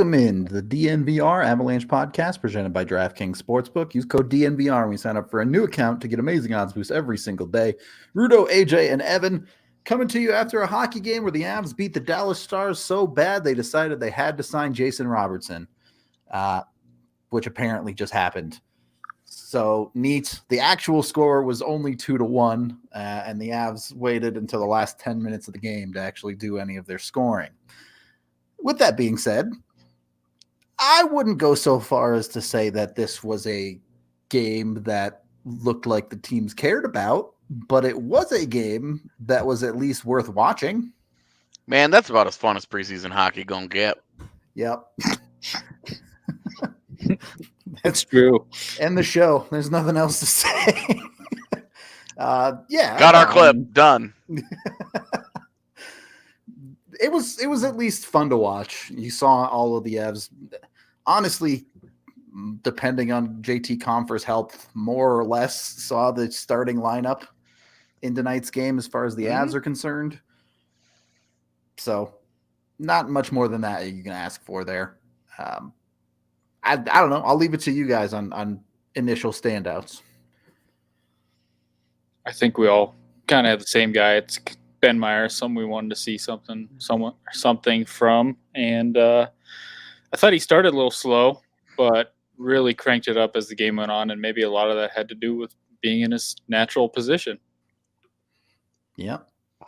Welcome in to the DNVR Avalanche podcast presented by DraftKings Sportsbook. Use code DNVR when you sign up for a new account to get amazing odds boosts every single day. Rudo, AJ, and Evan coming to you after a hockey game where the Avs beat the Dallas Stars so bad they decided they had to sign Jason Robertson, which apparently just happened. So neat. The actual score was only 2-1, and the Avs waited until the last 10 minutes of the game to actually do any of their scoring. With that being said, I wouldn't go so far as to say that this was a game that looked like the teams cared about, but it was a game that was at least worth watching. Man, that's about as fun as preseason hockey gonna get. Yep. That's true. End the show. There's nothing else to say. Yeah. Got our clip. Done. It was at least fun to watch. You saw all of the Avs. Honestly, depending on JT Compher's health, more or less saw the starting lineup in tonight's game as far as the Avs are concerned. So not much more than that you can ask for there. I don't know. I'll leave it to you guys on initial standouts. I think we all kind of have the same guy. It's Ben Meyers, someone we wanted to see something from. And I thought he started a little slow, but really cranked it up as the game went on. And maybe a lot of that had to do with being in his natural position. Yeah.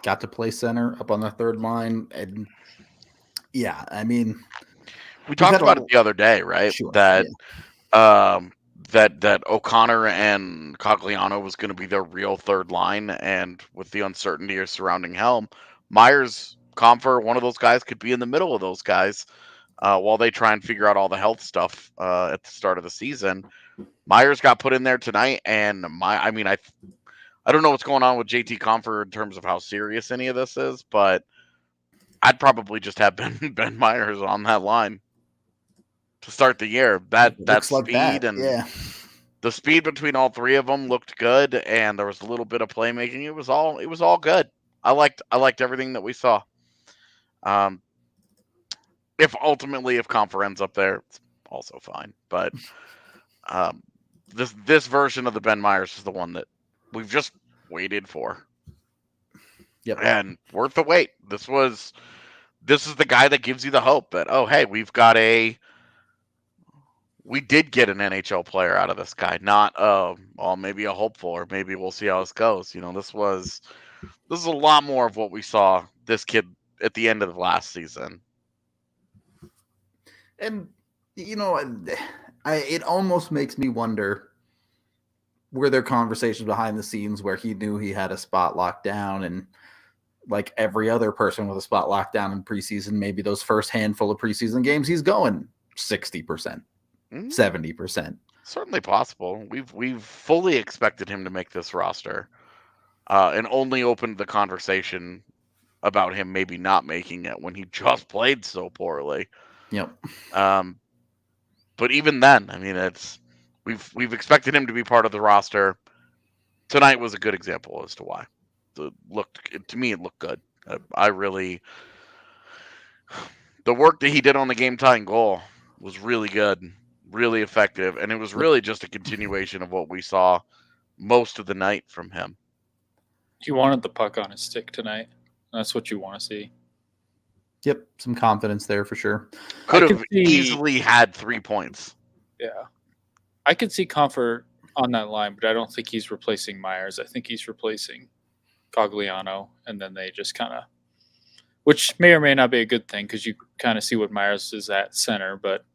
Got to play center up on the third line. And yeah, I mean, we talked about it the other day, right? Sure, that O'Connor and Cogliano was going to be their real third line, and with the uncertainty surrounding Helm, Meyers, Compher, one of those guys could be in the middle of those guys while they try and figure out all the health stuff at the start of the season. Meyers got put in there tonight, and I don't know what's going on with JT Compher in terms of how serious any of this is, but I'd probably just have Ben Meyers on that line to start the year. That speed and the speed between all three of them looked good, and there was a little bit of playmaking. It was all good. I liked everything that we saw. If Compher ends up there, it's also fine. But this version of the Ben Meyers is the one that we've just waited for. Yep. And worth the wait. This is the guy that gives you the hope that, oh, hey, we did get an NHL player out of this guy, not maybe a hopeful, or maybe we'll see how this goes. This is a lot more of what we saw this kid at the end of the last season. And it almost makes me wonder, were there conversations behind the scenes where he knew he had a spot locked down, and like every other person with a spot locked down in preseason, maybe those first handful of preseason games, he's going 60%. 70%. Certainly possible. We've fully expected him to make this roster, and only opened the conversation about him maybe not making it when he just played so poorly. Yep. But even then, we've expected him to be part of the roster. Tonight was a good example as to why. To me, it looked good. The work that he did on the game-tying goal was really good. Really effective, and it was really just a continuation of what we saw most of the night from him. He wanted the puck on his stick tonight. That's what you want to see. Yep, some confidence there for sure. Could have easily had 3 points. Yeah. I could see Compher on that line, but I don't think he's replacing Meyers. I think he's replacing Cogliano, and then they just kind of, which may or may not be a good thing, because you kind of see what Meyers is at center, but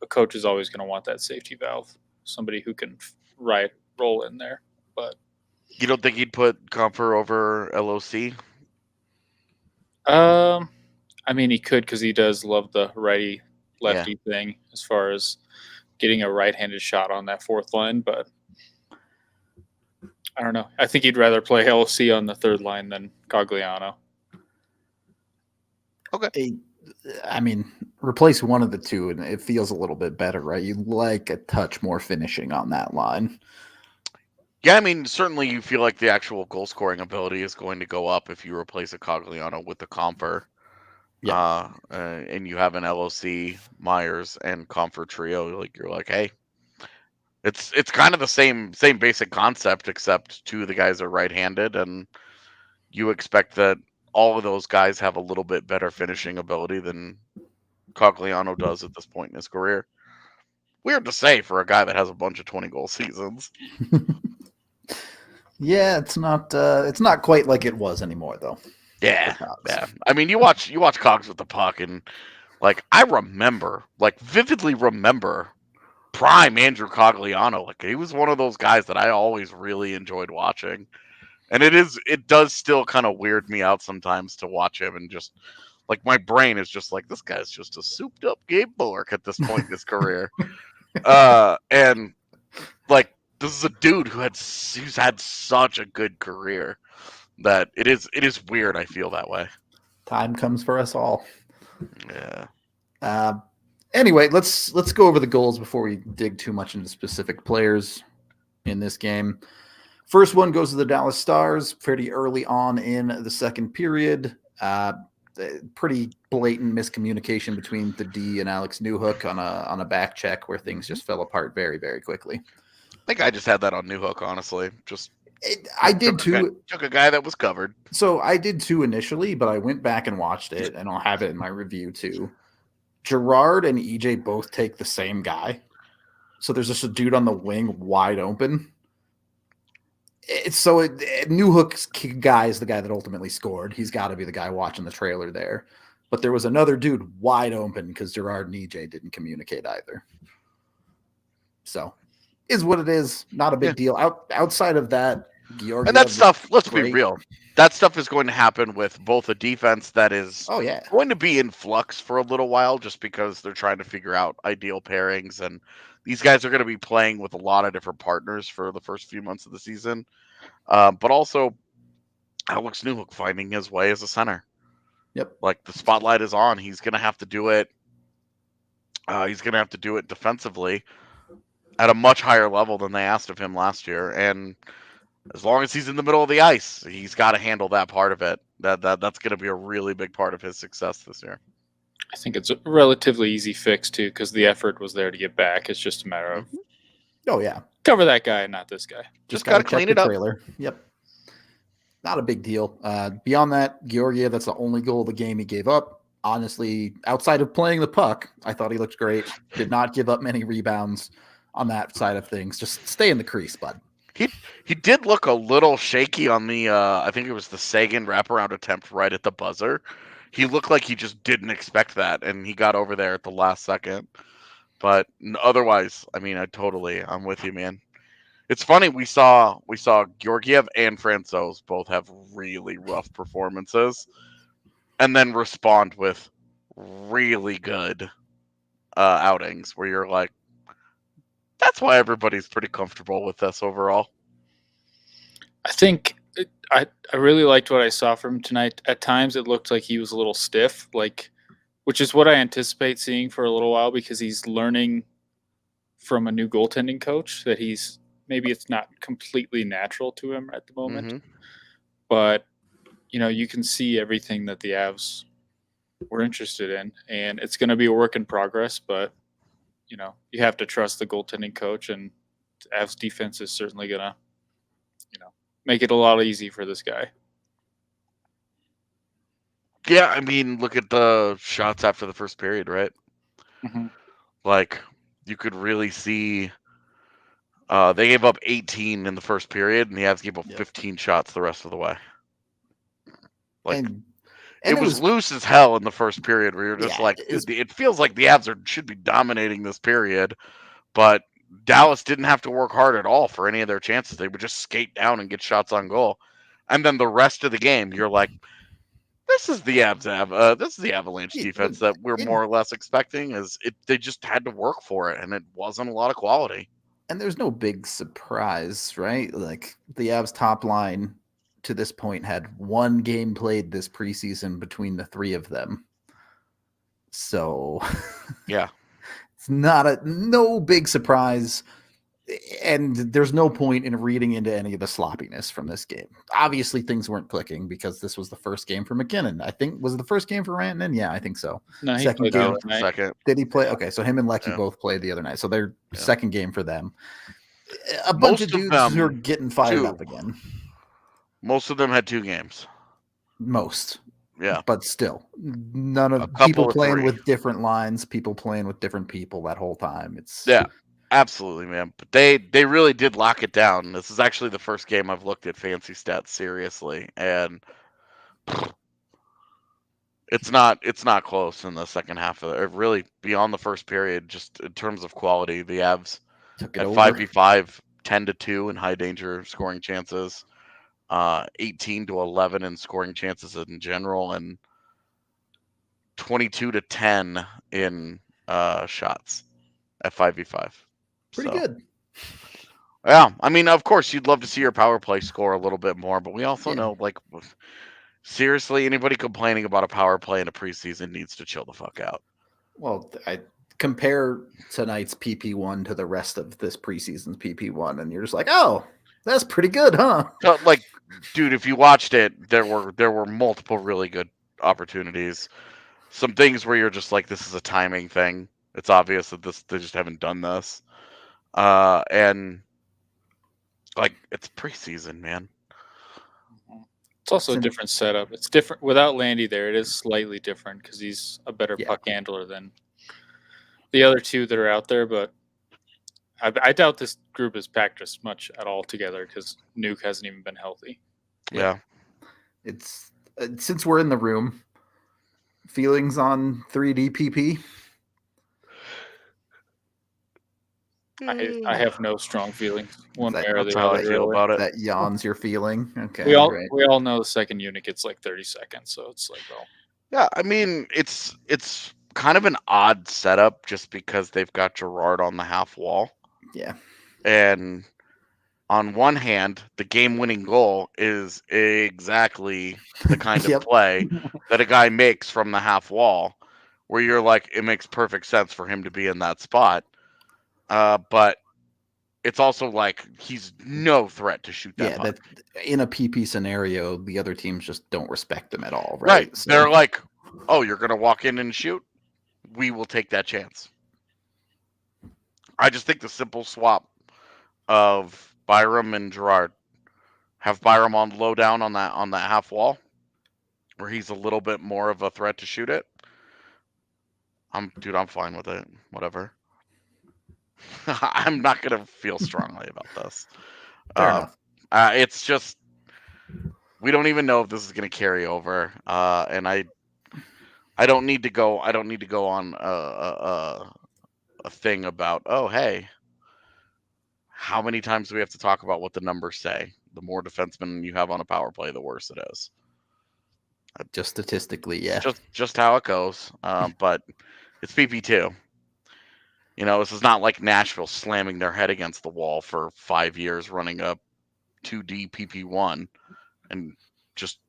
a coach is always going to want that safety valve, somebody who can roll in there. But you don't think he'd put Compher over LOC? He could, because he does love the righty-lefty thing as far as getting a right-handed shot on that fourth line. But I don't know. I think he'd rather play LOC on the third line than Cogliano. Okay. Replace one of the two, and it feels a little bit better, right? You like a touch more finishing on that line. Yeah, certainly you feel like the actual goal-scoring ability is going to go up if you replace a Cogliano with a Compher. and you have an LOC, Meyers, and Comfort trio, like you're like, hey, it's kind of the same basic concept, except two of the guys are right-handed, and you expect that all of those guys have a little bit better finishing ability than Cogliano does at this point in his career. Weird to say for a guy that has a bunch of 20-goal seasons. Yeah, it's not quite like it was anymore, though. Yeah. I mean, you watch Cogs with the puck, and like I vividly remember prime Andrew Cogliano. Like he was one of those guys that I always really enjoyed watching, and it does still kind of weird me out sometimes to watch him, and just like my brain is just like, this guy's just a souped up Gabe Bullock at this point in his career, and like this is a dude who's had such a good career that it is weird. I feel that way. Time comes for us all. Yeah. Anyway, let's go over the goals before we dig too much into specific players in this game. First one goes to the Dallas Stars pretty early on in the second period. Pretty blatant miscommunication between the D and Alex Newhook on a back check where things just fell apart very, very quickly. I think I just had that on Newhook, honestly. I did too. Took a guy that was covered. So I did too initially, but I went back and watched it, and I'll have it in my review too. Gerard and EJ both take the same guy. So there's just a dude on the wing wide open. Newhook's guy is the guy that ultimately scored. He's got to be the guy watching the trailer there. But there was another dude wide open because Gerard and EJ didn't communicate either. So is what it is. Not a big deal. Outside of that, Georgiev, and that stuff, let's be real, that stuff is going to happen with both a defense that is going to be in flux for a little while just because they're trying to figure out ideal pairings, and these guys are going to be playing with a lot of different partners for the first few months of the season. But also Alex Newhook finding his way as a center. Yep. Like the spotlight is on. He's going to have to do it. He's going to have to do it defensively at a much higher level than they asked of him last year. And as long as he's in the middle of the ice, he's got to handle that part of it. That's going to be a really big part of his success this year. I think it's a relatively easy fix too, because the effort was there to get back. It's just a matter of cover that guy, not this guy. Just got to clean it up. Trailer. Yep. Not a big deal. Beyond that, Georgiev, that's the only goal of the game he gave up. Honestly, outside of playing the puck, I thought he looked great. Did not give up many rebounds on that side of things. Just stay in the crease, bud. He did look a little shaky on the I think it was the Sagan wraparound attempt right at the buzzer. He looked like he just didn't expect that, and he got over there at the last second. But otherwise, I mean, I'm with you, man. It's funny, we saw Georgiev and Francouz both have really rough performances and then respond with really good outings where you're like, that's why everybody's pretty comfortable with this overall. I think I really liked what I saw from him tonight. At times it looked like he was a little stiff, which is what I anticipate seeing for a little while, because he's learning from a new goaltending coach that maybe it's not completely natural to him at the moment. Mm-hmm. But, you can see everything that the Avs were interested in, and it's going to be a work in progress, but you have to trust the goaltending coach, and the Avs defense is certainly going to, make it a lot easy for this guy. Yeah, I mean, look at the shots after the first period, right? Mm-hmm. Like, you could really see they gave up 18 in the first period, and the Avs gave up 15 shots the rest of the way. And it was loose as hell in the first period, where you're just it feels like the Avs should be dominating this period, but Dallas didn't have to work hard at all for any of their chances. They would just skate down and get shots on goal. And then the rest of the game, you're like, this is the Avalanche defense that we're more or less expecting. They just had to work for it, and it wasn't a lot of quality. And there's no big surprise, right? Like, the Avs top line to this point had one game played this preseason between the three of them. So yeah. It's no big surprise. And there's no point in reading into any of the sloppiness from this game. Obviously, things weren't clicking because this was the first game for MacKinnon. I think, was it the first game for Rantanen? Yeah, I think so. No, he Second played game. the other night. Second. Did he play? Okay, so him and Lecky Yeah. both played the other night. So they're Yeah. second game for them. A bunch of dudes who are getting fired up again. Most of them had 2 games. Most. Yeah. But still, none A of couple people of playing 3. with different lines, people playing with different people that whole time. It's Yeah. Absolutely, man. But they really did lock it down. This is actually the first game I've looked at fancy stats seriously, and it's not close in the second half of it. Really, beyond the first period, just in terms of quality, the Avs took it at over. 5v5, 10-2 in high danger scoring chances, 18-11 in scoring chances in general, and 22-10 in shots at 5v5. Pretty So, good. yeah, I mean, of course, you'd love to see your power play score a little bit more, but we also Yeah. know, like, seriously, anybody complaining about a power play in a preseason needs to chill the fuck out. Well, I compare tonight's PP1 to the rest of this preseason's PP1, and you're just like, oh, that's pretty good, huh? So, like, dude, if you watched it, there were multiple really good opportunities. Some things where you're just like, this is a timing thing. It's obvious that they just haven't done this. And like, it's preseason, man. It's also a different setup. It's different without Landy there. It is slightly different because he's a better puck handler than the other 2 that are out there. But I doubt this group is packed as much at all together because Nuke hasn't even been healthy. Yeah. It's since we're in the room, feelings on 3D PP? I have no strong feelings one way or That's the how other. I feel about it. That yawns your feeling. Okay. We all right. we all know the second unit gets like 30 seconds, so it's like, well, Yeah, I mean, it's kind of an odd setup just because they've got Gerard on the half wall. Yeah. And on one hand, the game-winning goal is exactly the kind of play that a guy makes from the half wall, where you're like, it makes perfect sense for him to be in that spot. But it's also like he's no threat to shoot that puck. In a PP scenario, the other teams just don't respect him at all, right? Right. So, they're like, oh, you're going to walk in and shoot? We will take that chance. I just think the simple swap of Byram and Gerard, have Byram on low down on that half wall, where he's a little bit more of a threat to shoot it. I'm fine with it. Whatever. I'm not gonna feel strongly about this. Fair enough. It's just we don't even know if this is gonna carry over, and I don't need to go. I don't need to go on a thing about, oh, hey, how many times do we have to talk about what the numbers say? The more defensemen you have on a power play, the worse it is. Just statistically, yeah. Just how it goes. But it's PP2. You know, this is not like Nashville slamming their head against the wall for 5 years running a 2D PP1 and just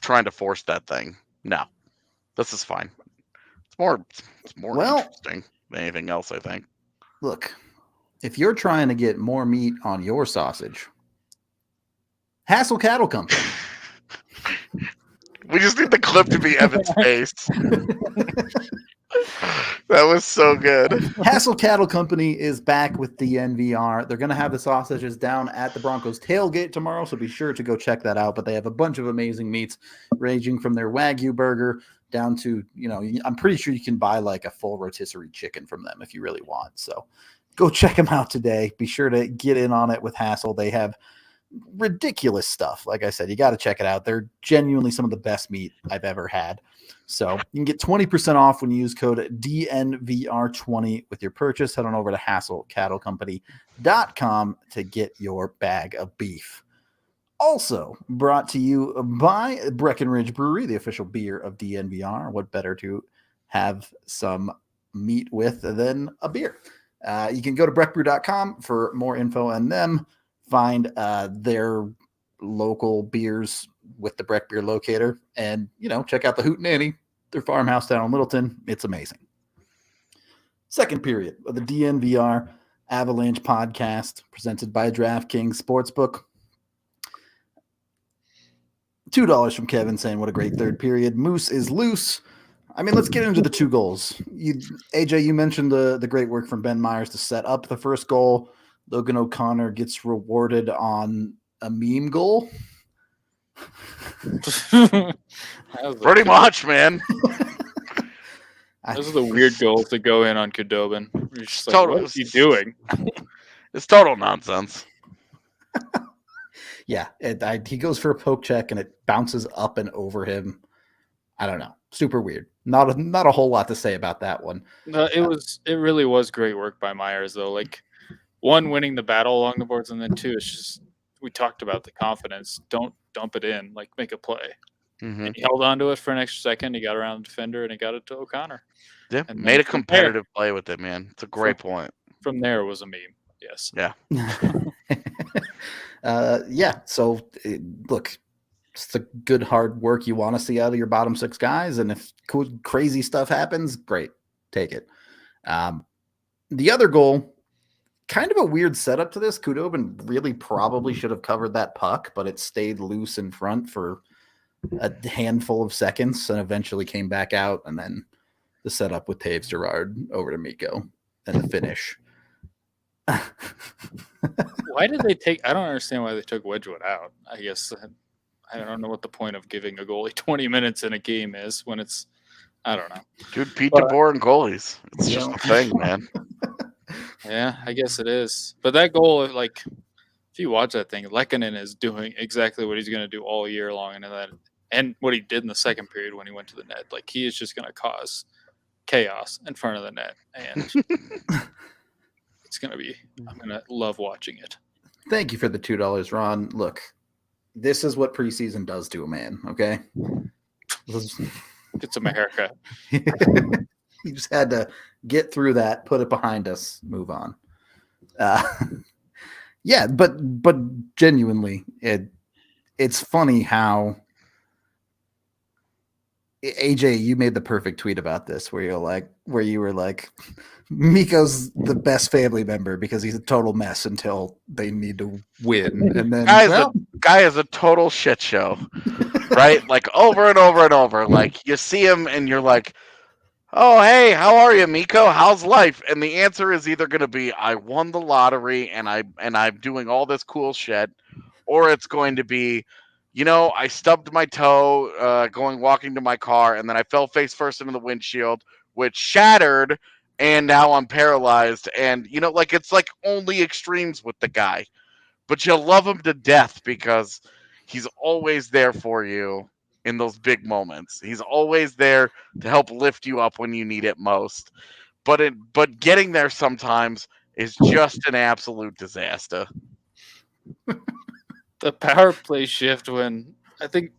trying to force that thing. No, this is fine. It's more interesting than anything else, I think. Look, if you're trying to get more meat on your sausage, Hassel Cattle Company. We just need the clip to be Evan's face. That was so good. Hassel Cattle Company is back with the DNVR. They're going to have the sausages down at the Broncos tailgate tomorrow, so be sure to go check that out. But they have a bunch of amazing meats, ranging from their Wagyu burger down to, I'm pretty sure you can buy like a full rotisserie chicken from them if you really want. So go check them out today. Be sure to get in on it with Hassel. They have ridiculous stuff. Like I said, you got to check it out. They're genuinely some of the best meat I've ever had. So you can get 20% off when you use code DNVR20 with your purchase. Head on over to HassleCattleCompany.com to get your bag of beef. Also brought to you by Breckenridge Brewery, the official beer of DNVR. What better to have some meat with than a beer? You can go to breckbrew.com for more info on them. Find their local beers with the Breck Beer Locator, and check out the Hootenanny, their farmhouse down in Littleton. It's amazing. Second period of the DNVR Avalanche podcast presented by DraftKings Sportsbook. $2 from Kevin saying, what a great third period. Moose is loose. I mean, let's get into the 2 goals. AJ, you mentioned the great work from Ben Meyers to set up the first goal. Logan O'Connor gets rewarded on a meme goal. Pretty much, man. Those are the weird goals that go in on Khudobin. You're just like, Total- what is he doing? It's total nonsense. Yeah, he goes for a poke check and it bounces up and over him. I don't know. Super weird. Not a whole lot to say about that one. No, it really was great work by Meyers though. Like, one, winning the battle along the boards, and then 2, it's just, we talked about the confidence. Don't dump it in. Like, make a play. Mm-hmm. And he held on to it for an extra second. He got around the defender and he got it to O'Connor. Yeah, And made then a competitive play with it, man. It's a great point. From there was a meme. Yes. Yeah. Yeah. So look, it's the good hard work you want to see out of your bottom 6 guys, and if crazy stuff happens, great, take it. The other goal, kind of a weird setup to this. Khudobin really probably should have covered that puck, but it stayed loose in front for a handful of seconds and eventually came back out, and then the setup with Taves Gerard over to Mikko and the finish. Why did they take? I don't understand why they took Wedgwood out. I guess I don't know what the point of giving a goalie 20 minutes in a game is when it's. I don't know. Dude, Pete DeBoer and goalies. It's just Yeah. a thing, man. Yeah, I guess it is. But that goal, like, if you watch that thing, Lehkonen is doing exactly what he's going to do all year long, and what he did in the second period when he went to the net. Like, he is just going to cause chaos in front of the net, and it's going to be. I'm going to love watching it. Thank you for the $2, Ron. Look, this is what preseason does to a man, okay? Get some haircut. You just had to get through that, put it behind us, move on. Yeah, but genuinely, it's funny how AJ, you made the perfect tweet about this where you were like, Mikko's the best family member because he's a total mess until they need to win. And then guy is a total shit show. Right? Like over and over and over. Like you see him and you're like, oh, hey, how are you, Mikko? How's life? And the answer is either going to be, I won the lottery and I'm doing all this cool shit, or it's going to be, I stubbed my toe walking to my car, and then I fell face first into the windshield, which shattered, and now I'm paralyzed. And, it's like only extremes with the guy. But you love him to death because he's always there for you in those big moments. He's always there to help lift you up when you need it most. But getting there sometimes is just an absolute disaster. The power play shift when I think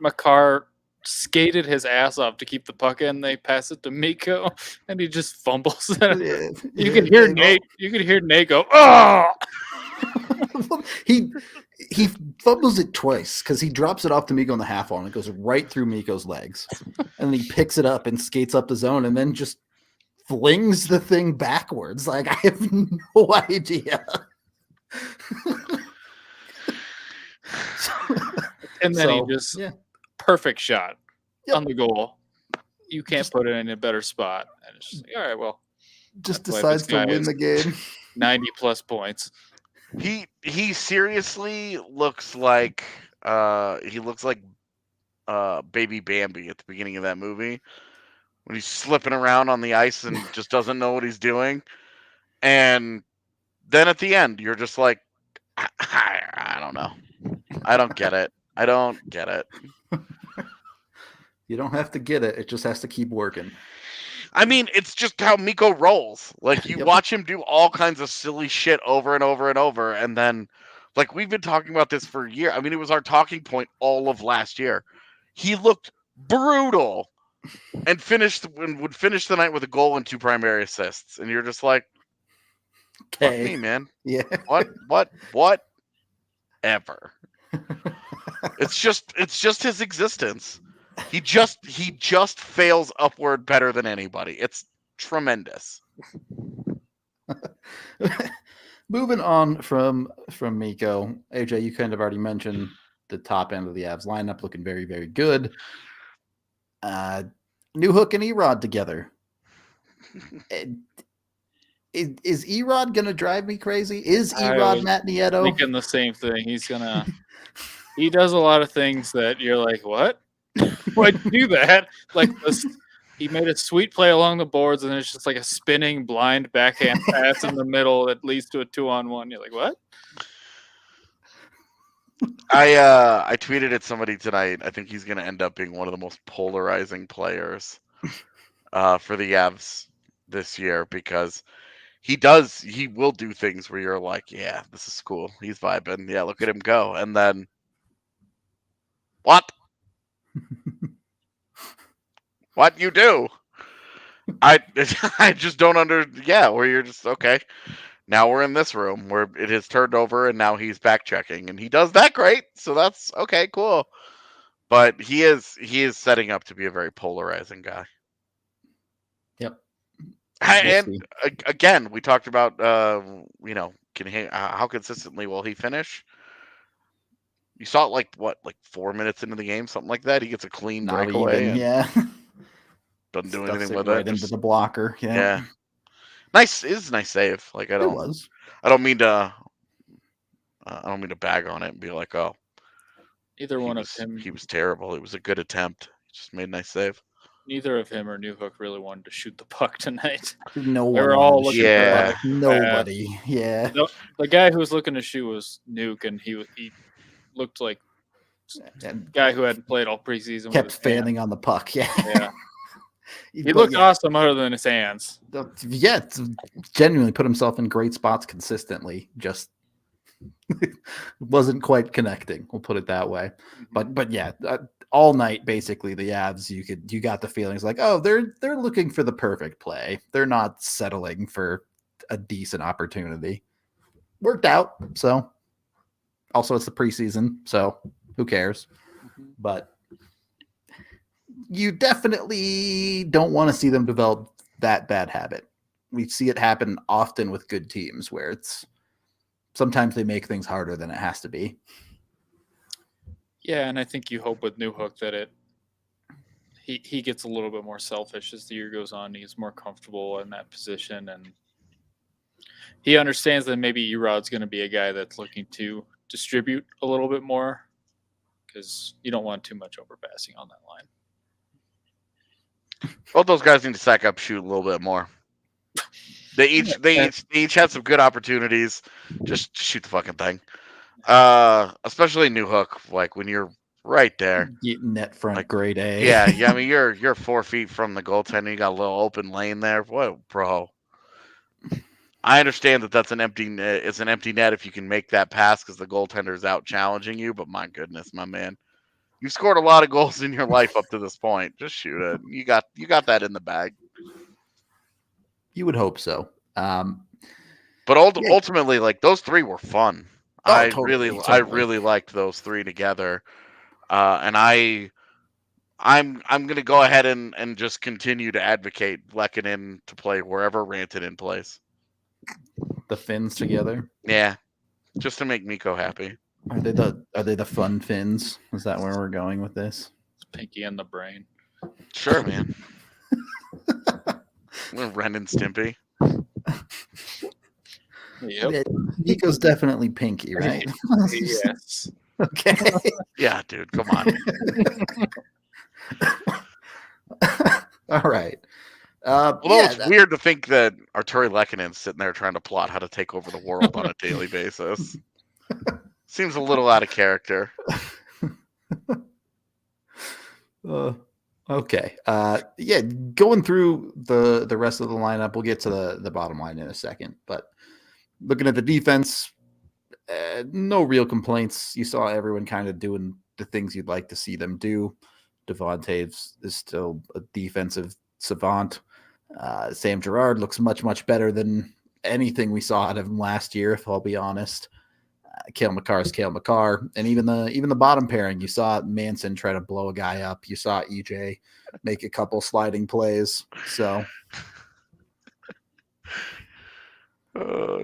Makar skated his ass off to keep the puck in. They pass it to Mikko, and he just fumbles it. You can hear Nate. You can hear Nate go, "Oh!" He fumbles it twice because he drops it off to Mikko in the half wall, and it goes right through Mikko's legs, and then he picks it up and skates up the zone, and then just flings the thing backwards. Like, I have no idea. And then he just perfect shot on the goal. You can't put it in a better spot. And it's just like, all right, well, just decides to win the game. 90+ points. He seriously looks like baby Bambi at the beginning of that movie when he's slipping around on the ice and just doesn't know what he's doing. And then at the end, you're just like, I don't know. I don't get it. I don't get it. You don't have to get it. It just has to keep working. I mean, it's just how Mikko rolls. Like, you watch him do all kinds of silly shit over and over and over. And then, like, we've been talking about this for a year. I mean, it was our talking point all of last year. He looked brutal and would finish the night with a goal and 2 primary assists. And you're just like, fuck me, man. Yeah. What? Ever. It's just his existence. He just fails upward better than anybody. It's tremendous. Moving on from Mikko, AJ, you kind of already mentioned the top end of the Avs lineup looking very, very good. Newhook and Erod together. Is Erod going to drive me crazy? Is Erod Matt Nieto? Thinking the same thing. He does a lot of things that you're like, what? Why'd you do that? Like he made a sweet play along the boards, and it's just like a spinning blind backhand pass in the middle that leads to a 2-on-1. You're like, what? I tweeted at somebody tonight. I think he's going to end up being one of the most polarizing players for the Avs this year, because he will do things where you're like, yeah, this is cool. He's vibing. Yeah, look at him go. And then what? What you do? I just don't where you're just okay. Now we're in this room where it has turned over, and now he's back checking, and he does that great. So that's okay, cool. But he is setting up to be a very polarizing guy. Yep. And again, we talked about how consistently will he finish? You saw it like 4 minutes into the game, something like that. He gets a clean breakaway. Doesn't do anything with it. Into the blocker. Yeah. Nice. It is a nice save. Like I don't mean to bag on it and be like, oh, either one of him. He was terrible. It was a good attempt. He just made a nice save. Neither of him or Newhook really wanted to shoot the puck tonight. No one. They were all looking for the puck. Nobody. Yeah. The guy who was looking to shoot was Nuke, and he looked like a guy who hadn't played all preseason. Kept fanning on the puck. Yeah. He looked awesome other than his hands. Yeah, genuinely put himself in great spots consistently. Just wasn't quite connecting. We'll put it that way. But yeah, all night basically the Avs, you got the feelings like, oh, they're looking for the perfect play. They're not settling for a decent opportunity. Worked out. So also it's the preseason, so who cares? But you definitely don't want to see them develop that bad habit. We see it happen often with good teams where it's sometimes they make things harder than it has to be. Yeah, and I think you hope with Newhook that he gets a little bit more selfish as the year goes on. He's more comfortable in that position, and he understands that maybe Erod's going to be a guy that's looking to distribute a little bit more, because you don't want too much overpassing on that line. Both those guys need to sack up, shoot a little bit more. They each had some good opportunities. Just shoot the fucking thing. Especially Newhook, like when you're right there, net front, grade A. Yeah. I mean, you're 4 feet from the goaltender. You got a little open lane there. What, bro? I understand that's an empty. It's an empty net if you can make that pass because the goaltender's out challenging you. But my goodness, my man. You've scored a lot of goals in your life up to this point. Just shoot it. You got that in the bag. You would hope so. But ultimately, like those three were fun. I really liked those three together. And I'm gonna go ahead and just continue to advocate Lehkonen to play wherever Rantanen plays. The Finns together. Yeah, just to make Mikko happy. Are they the fun Finns? Is that where we're going with this? It's Pinky and the Brain. Sure, man. Ren and Stimpy. Yep. Nico's definitely Pinky, right? Yes. Okay. Yeah, dude, come on. All right. Although it's weird to think that Arturi Lehkonen's sitting there trying to plot how to take over the world on a daily basis. Seems a little out of character. Okay. Yeah, going through the rest of the lineup, we'll get to the bottom line in a second. But looking at the defense, no real complaints. You saw everyone kind of doing the things you'd like to see them do. Devontae is still a defensive savant. Sam Girard looks much, much better than anything we saw out of him last year, if I'll be honest. Cale Makar is Cale Makar. And even the bottom pairing, you saw Manson try to blow a guy up. You saw EJ make a couple sliding plays. So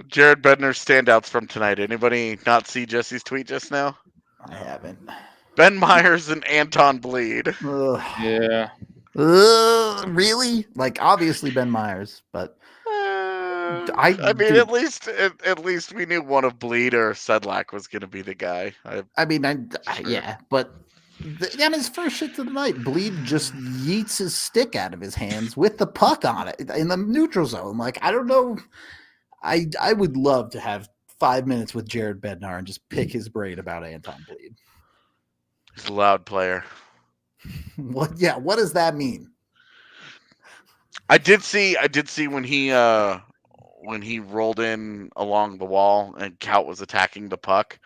Jared Bednar's standouts from tonight. Anybody not see Jesse's tweet just now? I haven't. Ben Meyers and Anton Bleed. Ugh. Yeah. Really? Like, obviously Ben Meyers, but I mean, dude, at least we knew one of Bleed or Sedlak was going to be the guy. yeah, but on his first shit of the night, Bleed just yeets his stick out of his hands with the puck on it in the neutral zone. Like, I don't know. I would love to have 5 minutes with Jared Bednar and just pick his brain about Anton Bleed. He's a loud player. What? Yeah. What does that mean? I did see when he rolled in along the wall and Kaut was attacking the puck.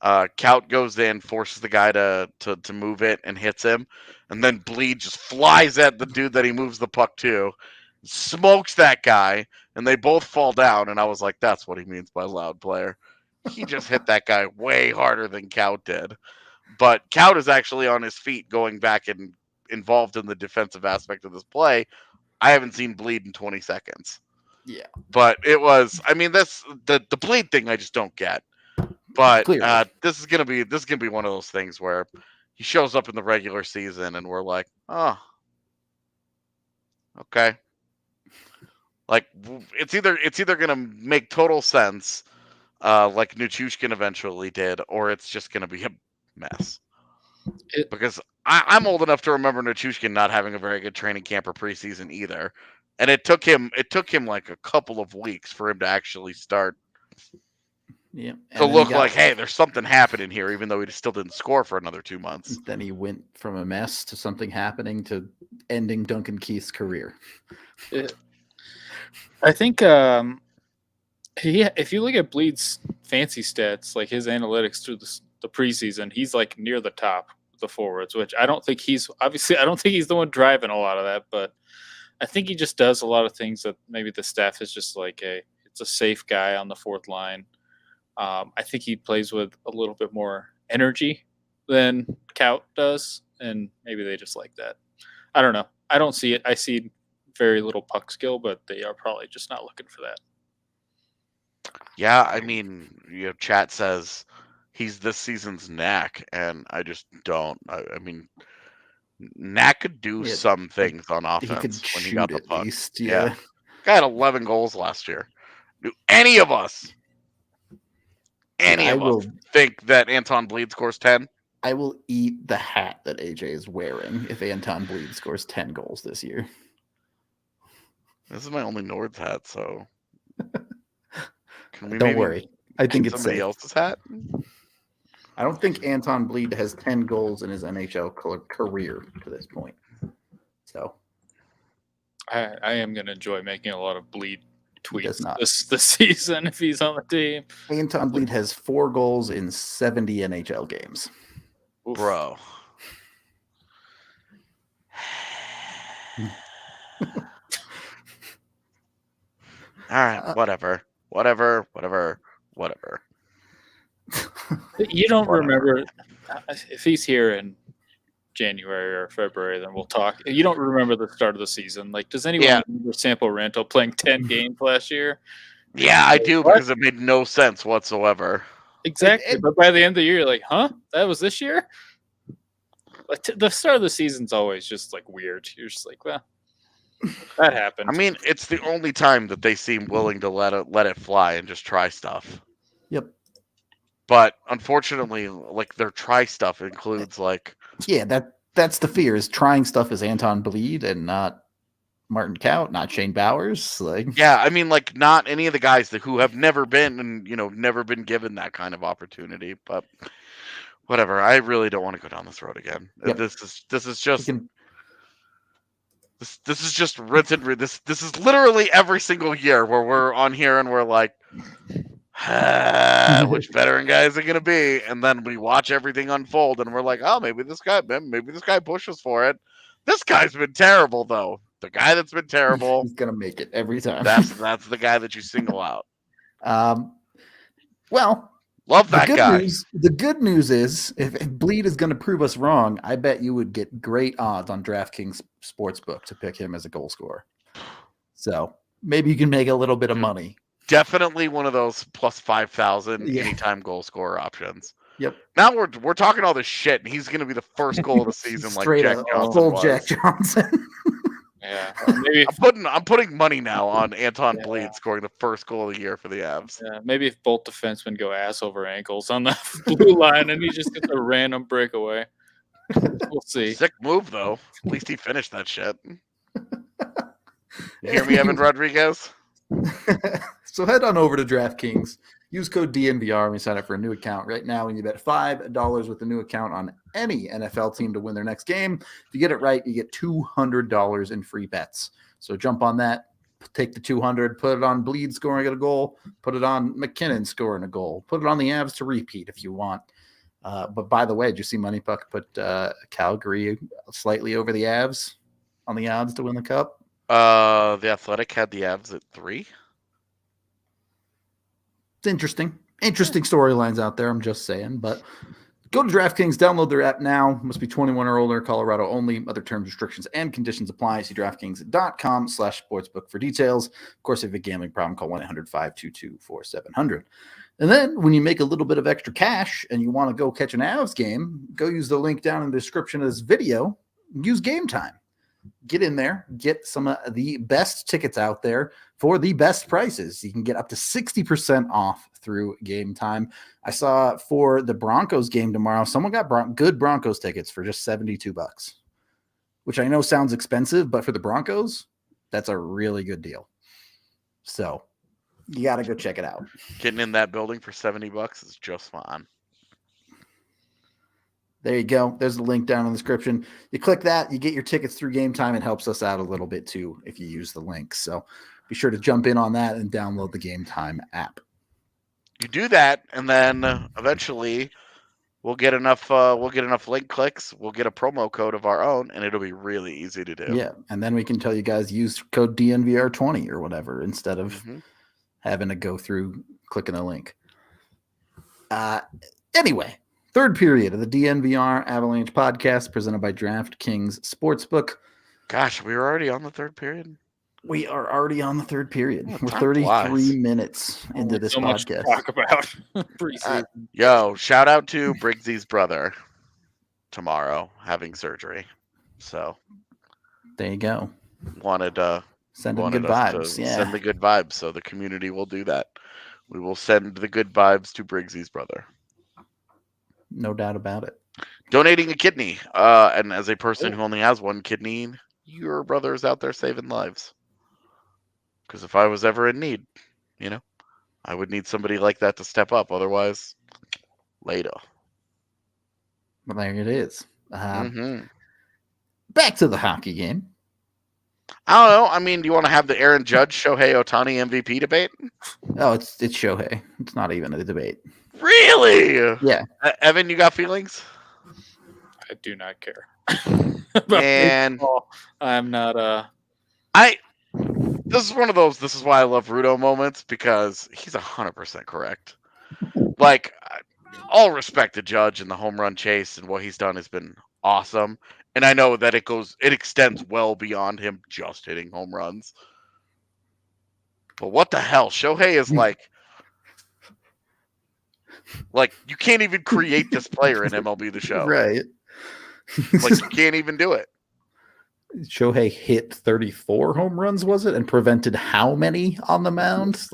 Kaut goes in, forces the guy to move it and hits him, and then Bleed just flies at the dude that he moves the puck to, smokes that guy, and they both fall down. And I was like, that's what he means by loud player. He just hit that guy way harder than Kaut did. But Kaut is actually on his feet going back and involved in the defensive aspect of this play. I haven't seen Bleed in 20 seconds. Yeah. But it was, I mean, that's the Bleed thing I just don't get. But this is gonna be one of those things where he shows up in the regular season and we're like, oh, okay. Like it's either gonna make total sense, like Nichushkin eventually did, or it's just gonna be a mess. Because I'm old enough to remember Nichushkin not having a very good training camp or preseason either, and it took him like a couple of weeks for him to actually start. Yeah. To look like, hey, there's something happening here, even though he still didn't score for another 2 months. Then he went from a mess to something happening to ending Duncan Keith's career. I think if you look at Bleed's fancy stats, like his analytics through the preseason, he's like near the top of the forwards, which I don't think he's the one driving a lot of that, but I think he just does a lot of things that maybe the staff is just like, it's a safe guy on the fourth line. I think he plays with a little bit more energy than Kaut does, and maybe they just like that. I don't know. I don't see it. I see very little puck skill, but they are probably just not looking for that. Yeah, I mean, chat says he's this season's Knack, and I just don't. I mean, Knack could do some things on offense when he got the puck. Least, yeah. Guy had 11 goals last year. Do any of us think that Anton Bleed scores 10? I will eat the hat that AJ is wearing if Anton Bleed scores 10 goals this year. This is my only Nords hat, so don't worry. I think it's somebody else's hat. I don't think Anton Bleed has 10 goals in his NHL career to this point. So I am going to enjoy making a lot of Bleed tweets this season if he's on the team. Anton Bleed has 4 goals in 70 NHL games. Oof. Bro. All right, whatever. You don't remember if he's here in January or February, then we'll talk. You don't remember the start of the season. Like, does anyone remember Sampo Ranto playing 10 games last year? Yeah, I do, because it made no sense whatsoever. Exactly. But by the end of the year, you're like, huh? That was this year? Like, the start of the season's always just like weird. You're just like, well, that happened. I mean, it's the only time that they seem willing to let it fly and just try stuff. Yep. But unfortunately, like, their try stuff includes like, yeah, that's the fear, is trying stuff as Anton Bleed and not Martin Kaut, not Shane Bowers. Like, yeah, I mean, like, not any of the guys who have never been and never been given that kind of opportunity. But whatever, I really don't want to go down this road again. Yep. This is just rinse and this is literally every single year where we're on here and we're like, which veteran guy is it going to be? And then we watch everything unfold and we're like, oh, maybe this guy pushes for it. This guy's been terrible, though. The guy that's been terrible, he's going to make it every time. That's the guy that you single out. Well, love that guy. The good news is, if Bleed is going to prove us wrong, I bet you would get great odds on DraftKings Sportsbook to pick him as a goal scorer. So maybe you can make a little bit of money. definitely one of those plus 5,000 Yeah. anytime goal scorer options. Yep. Now we're talking all this shit, and he's going to be the first goal of the season, like Straight Jack up, Johnson full was. Jack Johnson. Yeah, maybe I'm putting money now on Anton Bleed scoring the first goal of the year for the Avs. maybe if both defensemen go ass over ankles on the blue line, and he just gets a random breakaway. We'll see. Sick move though. At least he finished that shit. You hear me, Evan Rodrigues? So head on over to DraftKings. Use code DNVR when you sign up for a new account. Right now, when you bet $5 with a new account on any NFL team to win their next game, if you get it right, you get $200 in free bets. So jump on that. Take the 200, put it on Bleed scoring a goal, put it on MacKinnon scoring a goal, put it on the Avs to repeat if you want. But by the way, did you see Money Puck put Calgary slightly over the Avs on the odds to win the Cup? The Athletic had the Avs at 3. It's interesting storylines out there. I'm just saying, but go to DraftKings, download their app now. Must be 21 or older, Colorado only. Other terms, restrictions, and conditions apply. See DraftKings.com/sportsbook for details. Of course, if you have a gambling problem, call 1-800-522-4700. And then when you make a little bit of extra cash and you want to go catch an Avs game, go use the link down in the description of this video. Use Game Time. Get in there, get some of the best tickets out there for the best prices. You can get up to 60% off through Game Time. I saw for the Broncos game tomorrow, someone got good Broncos tickets for just $72, which I know sounds expensive, but for the Broncos, that's a really good deal. So you got to go check it out. Getting in that building for $70 is just fine. There you go. There's the link down in the description. You click that, you get your tickets through Game Time. It helps us out a little bit too if you use the link. So be sure to jump in on that and download the Game Time app. You do that, and then eventually we'll get enough link clicks. We'll get a promo code of our own, and it'll be really easy to do. Yeah, and then we can tell you guys use code DNVR20 or whatever instead of having to go through clicking a link. Anyway. Third period of the DNVR Avalanche podcast presented by DraftKings Sportsbook. Gosh, we were already on the third period? We are already on the third period. Oh, we're 33 flies. minutes into this so much to podcast. talk about preseason. Yo, shout out to Briggsy's brother tomorrow having surgery. So there you go. Wanted send good vibes. Send the good vibes. So the community will do that. We will send the good vibes to Briggsy's brother. No doubt about it. Donating a kidney. And as a person who only has one kidney, your brother is out there saving lives. Because if I was ever in need, I would need somebody like that to step up. Otherwise, later. Well, there it is. Back to the hockey game. I don't know. I mean, do you want to have the Aaron Judge, Shohei Ohtani MVP debate? Oh, it's Shohei. It's not even a debate. Really? Yeah. Evan, you got feelings? I do not care. And I'm not. This is one of those. This is why I love Rudo moments, because he's 100% correct. Like, all respect to Judge and the home run chase and what he's done has been awesome. And I know that it extends well beyond him just hitting home runs. But what the hell? Shohei is like you can't even create this player in MLB The Show. Right. Like, you can't even do it. Shohei hit 34 home runs, was it? And prevented how many on the mound?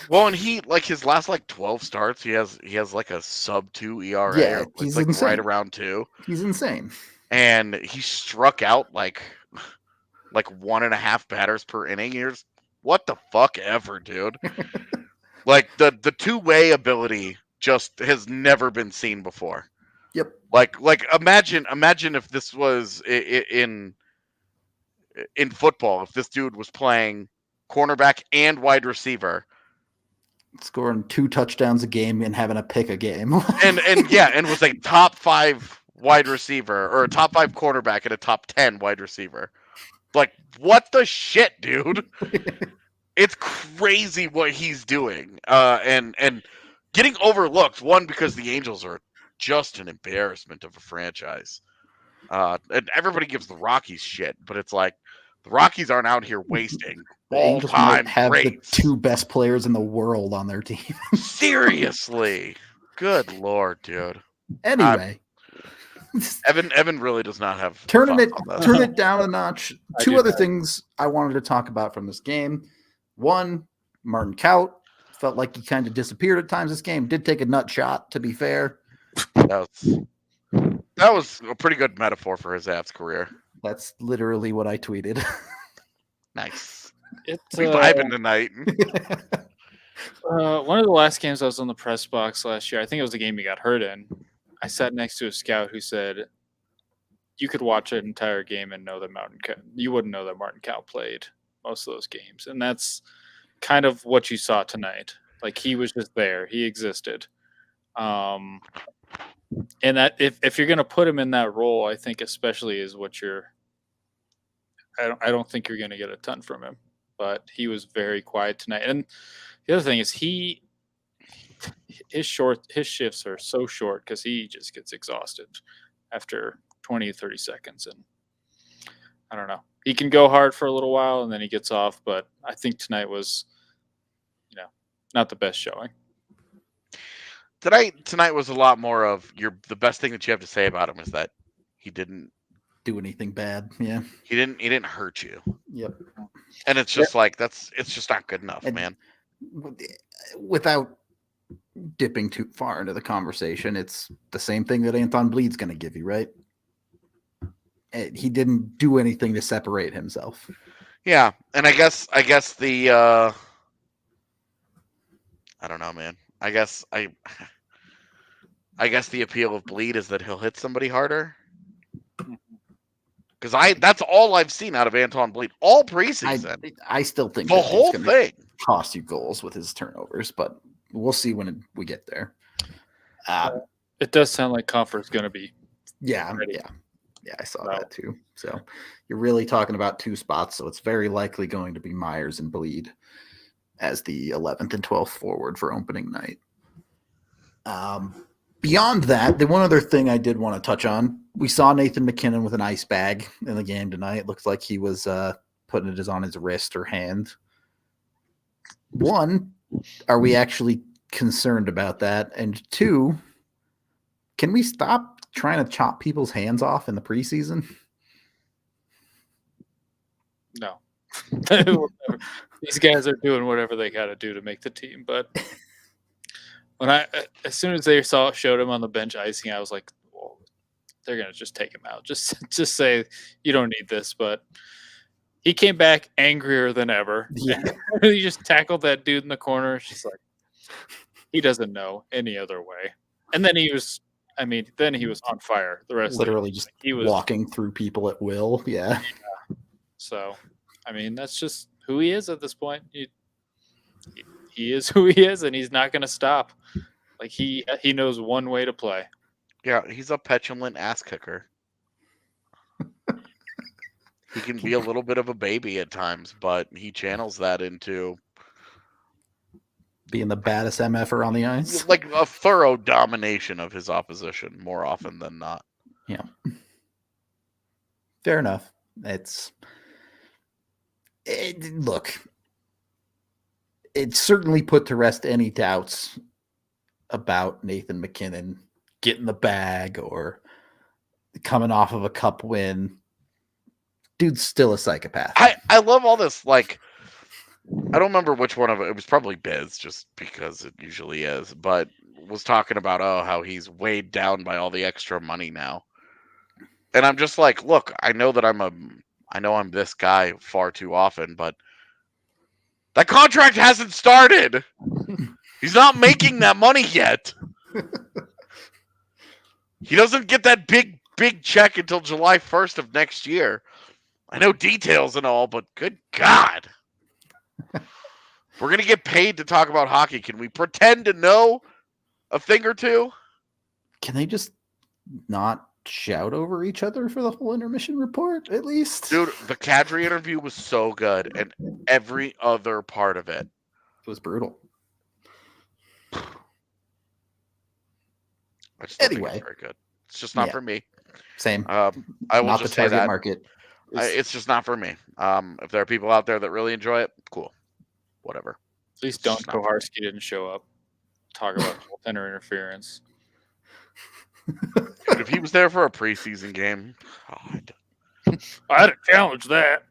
Well, and he, his last 12 starts, he has a sub-2 ERA. Yeah, he's insane. Right around 2. He's insane. And he struck out like 1.5 batters per inning. What the fuck ever, dude. The two-way ability just has never been seen before. Yep. Imagine if this was in football, if this dude was playing cornerback and wide receiver, scoring 2 touchdowns a game and having a pick a game, and was a top 5 wide receiver or a top 5 cornerback and a top 10 wide receiver. What the shit, dude? It's crazy what he's doing, and getting overlooked. One, because the Angels are just an embarrassment of a franchise, and everybody gives the Rockies shit, but it's like The Rockies aren't out here wasting The Angels might all-time have greats. the 2 best players in the world on their team. Seriously. Good Lord, dude. Anyway. Evan really does not have Turn thoughts on this. it down a notch. I 2 do other not. things I wanted to talk about from this game. One, Martin Kaut felt like he kind of disappeared at times this game. Did take a nut shot, to be fair. That was a pretty good metaphor for his Avs career. That's literally what I tweeted. Nice. It's We vibing tonight. one of the last games I was on the press box last year. I think it was the game he got hurt in. I sat next to a scout who said, "You could watch an entire game and know that you wouldn't know that Martin Kaut played most of those games," and that's kind of what you saw tonight. Like, he was just there. He existed. And that if you're going to put him in that role, I think especially is what I don't think you're going to get a ton from him, but he was very quiet tonight. And the other thing is his shifts are so short because he just gets exhausted after 20 to 30 seconds. And I don't know. He can go hard for a little while and then he gets off, but I think tonight was, not the best showing. Tonight was a lot more of the best thing that you have to say about him is that he didn't Do anything bad. Yeah. he didn't hurt you. Yep. And it's just like it's just not good enough, man. Without dipping too far into the conversation, it's the same thing that Anton Bleed's going to give you, right? He didn't do anything to separate himself. Yeah, and I guess the I don't know, man. I guess the appeal of Bleed is that he'll hit somebody harder. Because that's all I've seen out of Anton Bleed all preseason. I still think the whole thing cost you goals with his turnovers, but we'll see when we get there. It does sound like Comfort's going to be. Yeah, ready. yeah, I saw that too. So you're really talking about 2 spots, so it's very likely going to be Meyers and Bleed as the 11th and 12th forward for opening night. Beyond that, the one other thing I did want to touch on, we saw Nathan MacKinnon with an ice bag in the game tonight. It looks like he was putting it on his wrist or hand. One, are we actually concerned about that? And 2, can we stop trying to chop people's hands off in the preseason? No. These guys are doing whatever they got to do to make the team. But as soon as they showed him on the bench icing, I was like, well, they're going to just take him out. Just say, you don't need this. But he came back angrier than ever. Yeah. He just tackled that dude in the corner. It's just like, he doesn't know any other way. And then he was on fire the rest Literally of the just he was walking through people at will. Yeah. So, that's just who he is at this point. He is who he is, and he's not going to stop. Like, he knows one way to play. Yeah, he's a petulant ass kicker. He can be a little bit of a baby at times, but he channels that into being the baddest MFer on the ice. Like a thorough domination of his opposition more often than not. Yeah. Fair enough. Look, it certainly put to rest any doubts about Nathan MacKinnon getting the bag or coming off of a cup win. Dude's still a psychopath. I love all this, like, I don't remember which one of it. It was probably Biz, just because it usually is, but was talking about, how he's weighed down by all the extra money now. And I'm just like, look, I know I'm this guy far too often, but that contract hasn't started. He's not making that money yet. He doesn't get that big check until July 1st of next year. I know details and all, but good God. We're going to get paid to talk about hockey. Can we pretend to know a thing or two? Can they just not shout over each other for the whole intermission report, at least? Dude, the Kadri interview was so good, and every other part of it was brutal. I just don't think it's very good. It's just not for me. Same. I will not just the say target that. market. It's just not for me. If there are people out there that really enjoy it, cool. Whatever. At least Don Koharski didn't show up. Talk about goaltender interference. Dude, if he was there for a preseason game, God. I'd challenge that.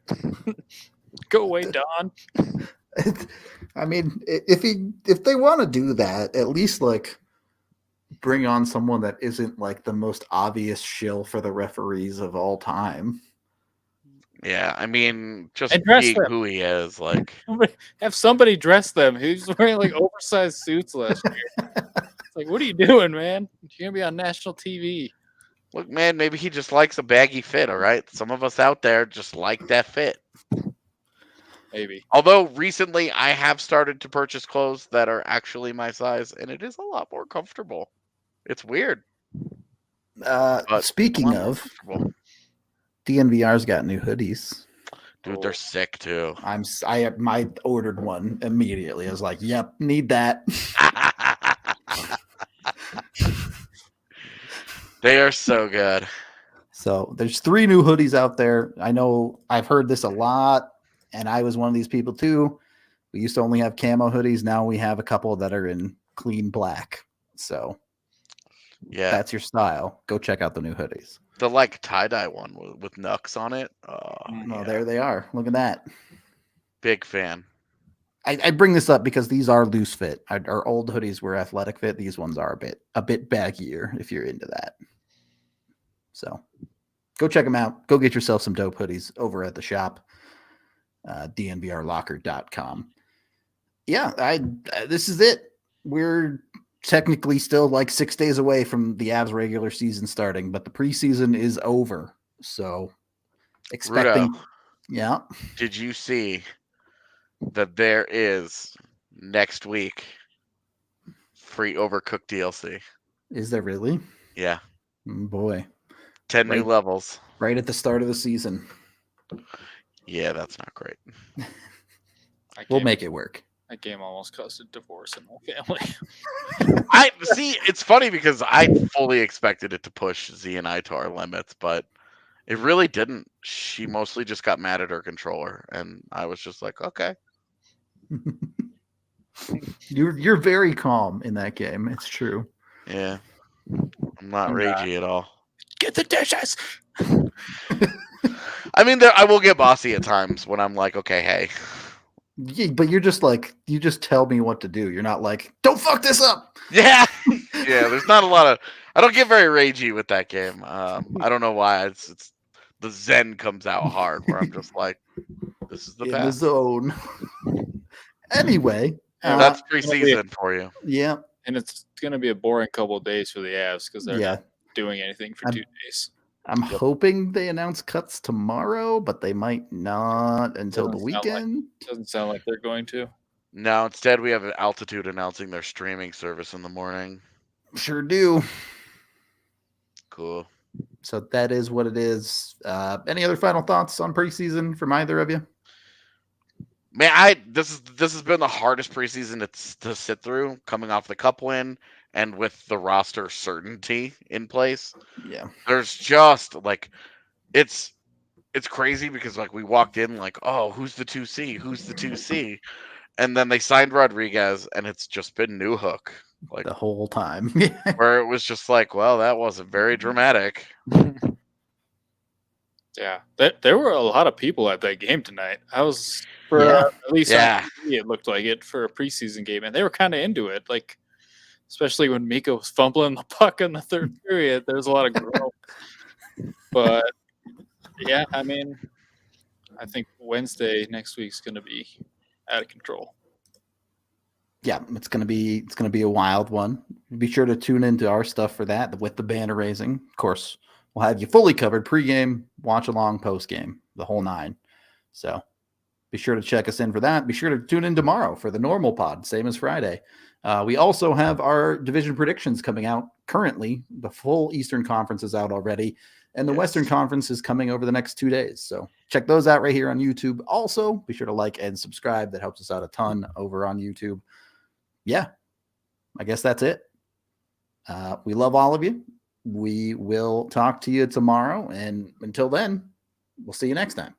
Go away, Don. I mean, if they want to do that, at least like bring on someone that isn't like the most obvious shill for the referees of all time. Yeah, I mean, just Address being them. who he is, like Have somebody dress them. Who's wearing like oversized suits last year? It's like, what are you doing, man? You're gonna be on national TV. Look, man, maybe he just likes a baggy fit, all right? Some of us out there just like that fit. Maybe. Although recently I have started to purchase clothes that are actually my size, and it is a lot more comfortable. It's weird. Speaking of, DNVR's got new hoodies. Dude, they're sick too. I ordered one immediately. I was like, "Yep, need that." They are so good. So there's 3 new hoodies out there. I know I've heard this a lot, and I was one of these people too. We used to only have camo hoodies. Now we have a couple that are in clean black. So yeah, that's your style. Go check out the new hoodies. The like tie-dye one with Nux on it. Oh, there they are. Look at that. Big fan. I bring this up because these are loose fit. Our old hoodies were athletic fit. These ones are a bit baggier if you're into that. So go check them out. Go get yourself some dope hoodies over at the shop, dnvrlocker.com. Yeah, this is it. We're technically still like 6 days away from the Avs regular season starting, but the preseason is over. So expecting. Rudo, yeah. Did you see that there is next week free Overcooked DLC? Is there really? Yeah. Boy. 10 new levels. Right at the start of the season. Yeah, that's not great. We'll make it work. That game almost caused a divorce in my family. I see. It's funny because I fully expected it to push Z and I to our limits, but it really didn't. She mostly just got mad at her controller, and I was just like, okay. You're very calm in that game. It's true. Yeah, I'm not ragey at all. Get the dishes. I mean, I will get bossy at times when I'm like, okay, hey. Yeah, but you're just like, you just tell me what to do. You're not like, don't fuck this up. Yeah, yeah. There's not a lot of. I don't get very ragey with that game. I don't know why. It's the Zen comes out hard where I'm just like, this is the best. In the zone. Anyway, that's preseason for you. Yeah, and it's gonna be a boring couple of days for the Avs because they're not doing anything for 2 days. I'm hoping they announce cuts tomorrow, but they might not until the weekend. Doesn't sound like they're going to. No, instead we have Altitude announcing their streaming service in the morning. Sure do. Cool. So that is what it is. Any other final thoughts on preseason from either of you? Man, this has been the hardest preseason to sit through, coming off the Cup win and with the roster certainty in place. Yeah, there's just like it's crazy because like we walked in like, oh, who's the 2C? Who's the 2C? And then they signed Rodrigues, and it's just been Newhook like the whole time. Where it was just like, well, that wasn't very dramatic. Yeah, there were a lot of people at that game tonight. I was at least on TV, it looked like it for a preseason game, and they were kind of into it. Like, especially when Mikko was fumbling the puck in the third period, there's a lot of growth. But yeah, I mean, I think Wednesday next week's going to be out of control. Yeah, it's gonna be a wild one. Be sure to tune into our stuff for that with the banner raising. Of course, we'll have you fully covered pregame, watch along, postgame, the whole 9. So be sure to check us in for that. Be sure to tune in tomorrow for the normal pod, same as Friday. We also have our division predictions coming out currently. The full Eastern Conference is out already, and the Western Conference is coming over the next 2 days. So check those out right here on YouTube. Also, be sure to like and subscribe. That helps us out a ton over on YouTube. Yeah, I guess that's it. We love all of you. We will talk to you tomorrow. And until then, We'll see you next time.